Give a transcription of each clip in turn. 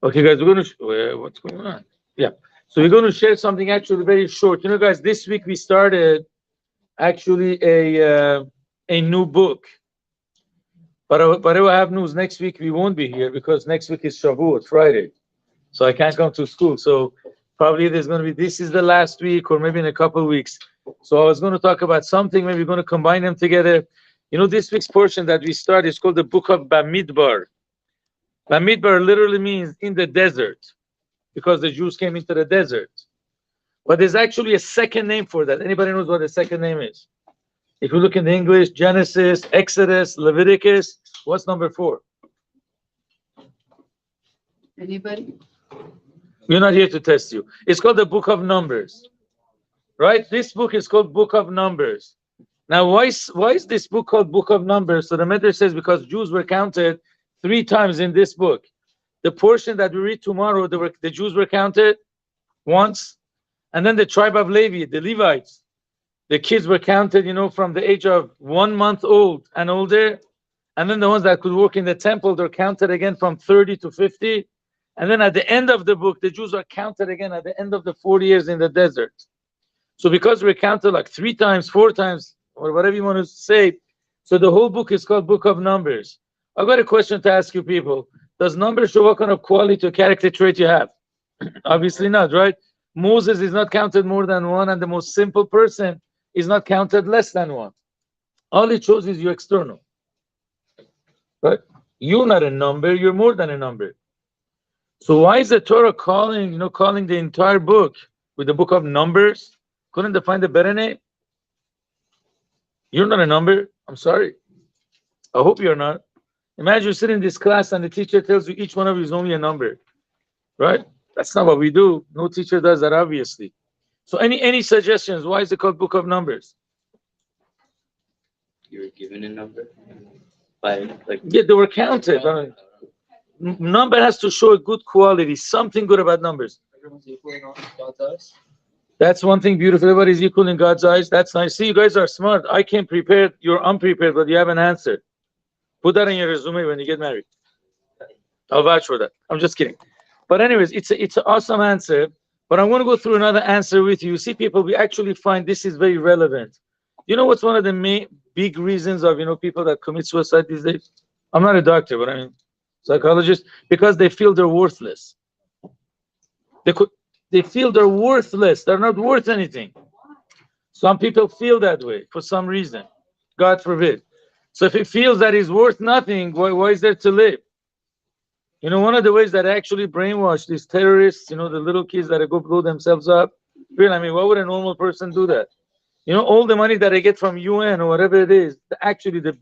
Okay, guys, we're going to, what's going on? Yeah. So we're going to share something actually very short. You know, guys, this week we started actually a new book. But I have news. Next week we won't be here because next week is Shavuot, Friday. So I can't come to school. So probably there's going to be, this is the last week or maybe in a couple of weeks. So I was going to talk about something, maybe we're going to combine them together. You know, this week's portion that we start is called the book of Bamidbar. Bamidbar literally means in the desert, because the Jews came into the desert. But there's actually a second name for that. Anybody knows what the second name is? If you look in the English, Genesis, Exodus, Leviticus, what's number 4? Anybody? We're not here to test you. It's called the book of Numbers, right? This book is called Book of Numbers. Now, why is this book called Book of Numbers? So the Medrash says because Jews were counted 3 times in this book. The portion that we read tomorrow, the Jews were counted once, and then the tribe of Levi, the Levites, the kids were counted, you know, from the age of 1 month old and older, and then the ones that could work in the temple, they're counted again from 30 to 50, and then at the end of the book, the Jews are counted again at the end of the 40 years in the desert. So because we're counted like 3 times, 4 times, or whatever you want to say, so the whole book is called Book of Numbers. I've got a question to ask you people. Does numbers show what kind of quality or character trait you have? Obviously not, right? Moses is not counted more than 1, and the most simple person is not counted less than 1. All it shows is your external, right? You're not a number, you're more than a number. So why is the Torah calling the entire book with the book of Numbers? Couldn't they find a better name? You're not a number. I'm sorry. I hope you're not. Imagine you sit in this class and the teacher tells you each one of you is only a number, right? That's not what we do. No teacher does that, obviously. So any suggestions? Why is it called Book of Numbers? You were given a number by Yeah, they were counted. Number has to show a good quality, something good about numbers. everyone's equal in God's eyes. That's one thing beautiful. Everybody's equal in God's eyes. That's nice. See, you guys are smart. I came prepared. You're unprepared, but you have an answer. Put that in your resume when you get married. I'll vouch for that. I'm just kidding. But anyways, it's an awesome answer. But I want to go through another answer with you. See, people, we actually find this is very relevant. You know what's one of the main big reasons of people that commit suicide these days? I'm not a doctor, but I mean psychologist, because they feel they're worthless. They feel they're worthless. They're not worth anything. Some people feel that way for some reason. God forbid. So if he feels that he's worth nothing, why is there to live? You know, one of the ways that actually brainwash these terrorists, the little kids that go blow themselves up. Really, I mean, why would a normal person do that? All the money that I get from UN or whatever it is, actually the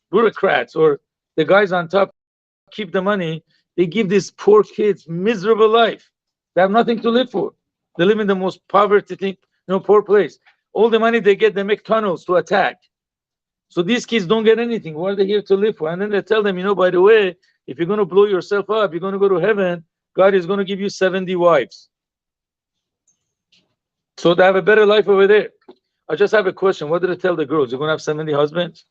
bureaucrats or the guys on top keep the money. They give these poor kids miserable life. They have nothing to live for. They live in the most poverty poor place. All the money they get, they make tunnels to attack. So these kids don't get anything. What are they here to live for? And then they tell them, by the way, if you're going to blow yourself up, you're going to go to heaven, God is going to give you 70 wives. So they have a better life over there. I just have a question. What did they tell the girls? You're going to have 70 husbands?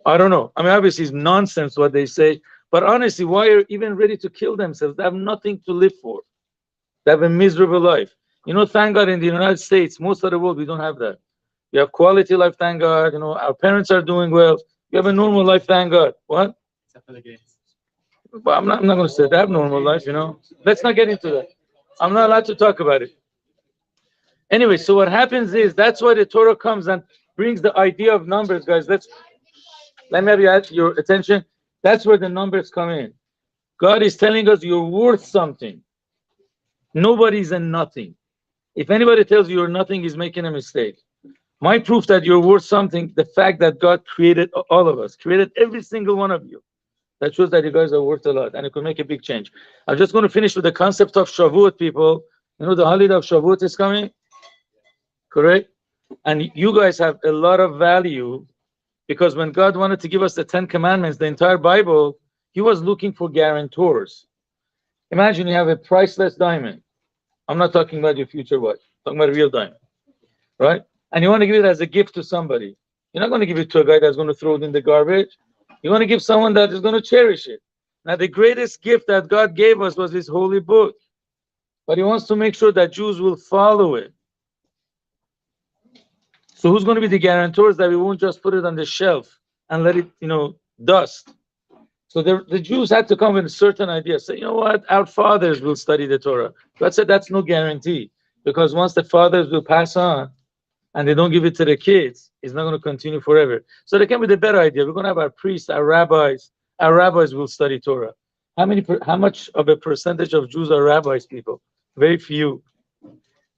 I don't know. I mean, obviously it's nonsense what they say. But honestly, why are even ready to kill themselves? They have nothing to live for. They have a miserable life. Thank God in the United States, most of the world, we don't have that. You have quality life, thank God. Our parents are doing well. You have a normal life, thank God. What? Except for the gays. But I'm not going to say they have normal life, Let's not get into that. I'm not allowed to talk about it. Anyway, so what happens is, that's why the Torah comes and brings the idea of numbers, guys. Let me have your attention. That's where the numbers come in. God is telling us you're worth something. Nobody's a nothing. If anybody tells you you're nothing, he's making a mistake. My proof that you're worth something, the fact that God created all of us, created every single one of you. That shows that you guys are worth a lot, and it could make a big change. I'm just going to finish with the concept of Shavuot, people. The holiday of Shavuot is coming, correct? And you guys have a lot of value, because when God wanted to give us the 10 Commandments, the entire Bible, he was looking for guarantors. Imagine you have a priceless diamond. I'm not talking about your future wife. I'm talking about a real diamond, right? And you want to give it as a gift to somebody. You're not going to give it to a guy that's going to throw it in the garbage. You want to give someone that is going to cherish it. Now, the greatest gift that God gave us was His holy book, but He wants to make sure that Jews will follow it. So, who's going to be the guarantors that we won't just put it on the shelf and let it, dust? So, the Jews had to come with a certain idea. Say, you know what? Our fathers will study the Torah. God said that's no guarantee, because once the fathers will pass on and they don't give it to the kids, it's not going to continue forever. So, they came with a better idea. We're going to have our priests, our rabbis. Our rabbis will study Torah. How much of a percentage of Jews are rabbis, people? Very few.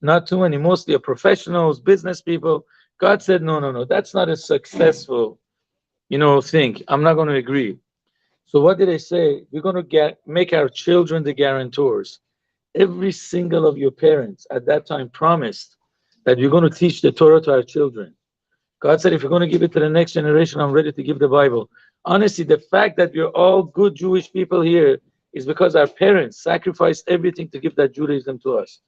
Not too many. Mostly are professionals, business people. God said, no, that's not a successful, thing. I'm not going to agree. So what did they say? We're going to make our children the guarantors. Every single of your parents at that time promised that we're going to teach the Torah to our children. God said, if you're going to give it to the next generation, I'm ready to give the Bible. Honestly, the fact that we're all good Jewish people here is because our parents sacrificed everything to give that Judaism to us.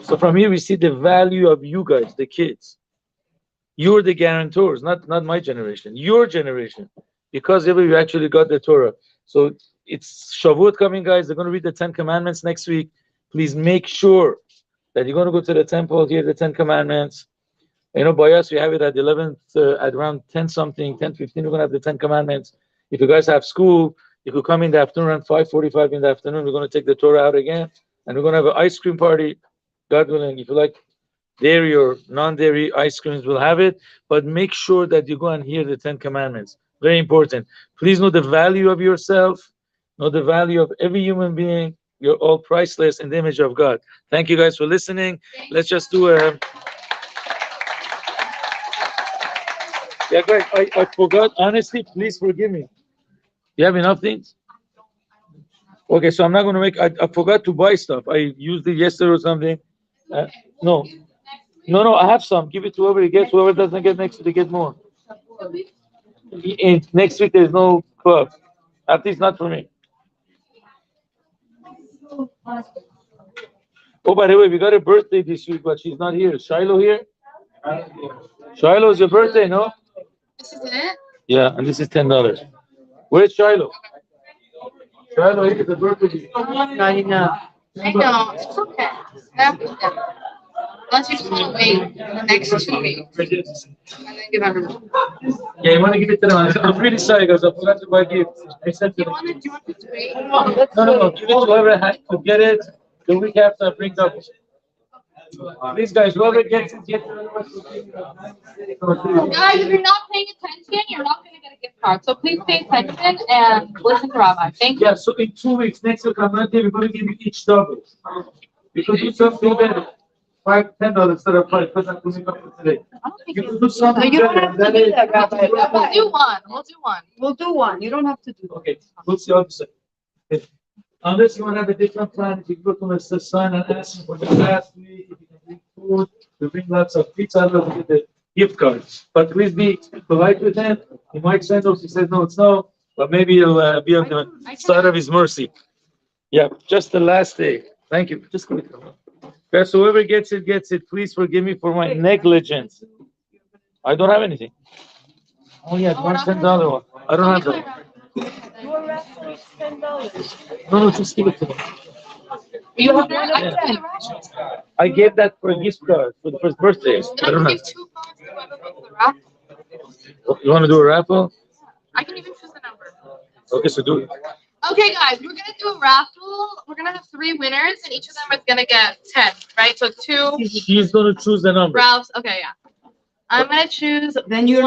So from here, we see the value of you guys, the kids. You're the guarantors, not my generation, your generation, because you actually got the Torah. So it's Shavuot coming, guys. They're going to read the 10 Commandments next week. Please make sure that you're going to go to the temple, hear the 10 Commandments. By us, we have it at 11th, at around 10 something, 10:15. We're going to have the 10 Commandments. If you guys have school, you could come in the afternoon around 5:45 in the afternoon. We're going to take the Torah out again, and we're going to have an ice cream party. God willing, if you like dairy or non-dairy ice creams, we'll have it. But make sure that you go and hear the 10 Commandments. Very important. Please know the value of yourself, know the value of every human being. You're all priceless in the image of God. Thank you guys for listening. Let's just do a... Yeah, guys, I forgot. Honestly, please forgive me. You have enough things? Okay, so I'm not going to make... I forgot to buy stuff. I used it yesterday or something. No. No, I have some. Give it to whoever it gets. Whoever doesn't get next week, they get more. Next week, there's no club. At least not for me. Oh, by the way, we got a birthday this week, but she's not here. Is Shiloh here? Shiloh, is your birthday, no? This is it? Yeah, and this is $10. Where's Shiloh? Shiloh, here's the birthday. Not enough. I know, it's okay. Unless you just want to wait the next 2 weeks and then give everyone. Yeah, you want to give it to them? I'm really sorry, guys. I forgot to buy gifts. I sent Do them. you want to wait? No. Give it to whoever had to get it. The week after, I bring double. Please, guys, whoever gets it, get it. Guys, if you're not paying attention, you're not going to get a gift card. So please pay attention and listen to Rabbi. Thank you. Yeah, so in 2 weeks, next week, I'm not here. We're going to give you each double. We could do something better. $10 instead of 5, because I'm coming up for today. I don't think You could do something You don't better. have to do that, Rabbi. We'll do one. We'll do one. We'll do one. You don't have to do that. Okay, we'll see how unless you want to have a different plan, if you go to Mr. Son and ask him for the last week, if you can bring food, we bring lots of pizza, we'll get the gift cards. But please be polite with him. He might send those. He says no, it's no, but maybe he'll be on the side of his mercy. Yeah, just the last day. Thank you. Just go. Guys, whoever gets it, gets it. Please forgive me for my negligence. I don't have anything. Oh yeah, one $10 one. I don't have that. Your raffle is $10. No, just give it to me. You have one? I can do the rest. I gave that for a gift card for the first birthday. I I don't can know. give 2 cards to whoever wins the raffle. You want to do a raffle? I can even choose the number. Okay, so do it. Okay, guys, we're gonna do a raffle. We're gonna have 3 winners, and each of them is gonna get 10, right? So 2 She's going to choose the number. Ralph's. Okay, yeah. I'm gonna choose Then you're